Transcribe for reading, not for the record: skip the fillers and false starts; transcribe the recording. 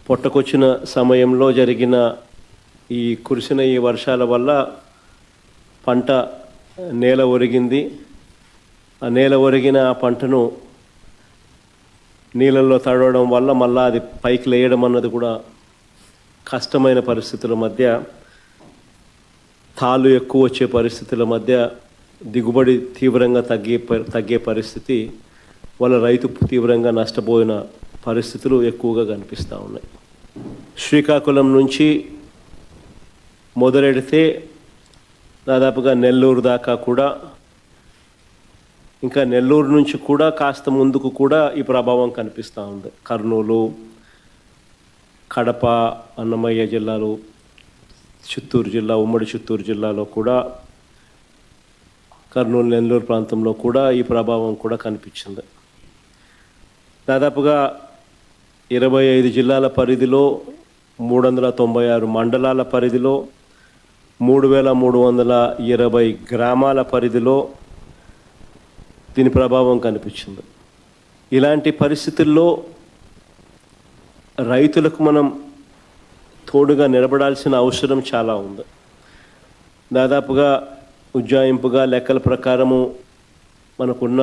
పొట్టకొచ్చిన సమయంలో జరిగిన కురిసిన ఈ వర్షాల వల్ల పంట నేల ఒరిగింది. ఆ నేల ఒరిగిన ఆ పంటను నీళ్ళల్లో తడవడం వల్ల మళ్ళీ అది పైకి లేయడం అన్నది కూడా కష్టమైన పరిస్థితుల మధ్య, తాళ్ళు ఎక్కువ వచ్చే పరిస్థితుల మధ్య దిగుబడి తీవ్రంగా తగ్గే పరిస్థితి వల్ల రైతు తీవ్రంగా నష్టపోయిన పరిస్థితులు ఎక్కువగా కనిపిస్తూ ఉన్నాయి. శ్రీకాకుళం నుంచి మొదలెడితే దాదాపుగా నెల్లూరు దాకా కూడా, ఇంకా నెల్లూరు నుంచి కూడా కాస్త ముందుకు కూడా ఈ ప్రభావం కనిపిస్తూ ఉంది. కర్నూలు, కడప, అన్నమయ్య జిల్లాలు, చిత్తూరు జిల్లా, ఉమ్మడి చిత్తూరు జిల్లాలో కూడా, కర్నూలు, నెల్లూరు ప్రాంతంలో కూడా ఈ ప్రభావం కూడా కనిపించింది. దాదాపుగా 25 జిల్లాల పరిధిలో, 396 మండలాల పరిధిలో, 3320 గ్రామాల పరిధిలో దీని ప్రభావం కనిపించింది. ఇలాంటి పరిస్థితుల్లో రైతులకు మనం తోడుగా నిలబడాల్సిన అవసరం చాలా ఉంది. దాదాపుగా ఉజ్జాయింపుగా లెక్కల ప్రకారము మనకున్న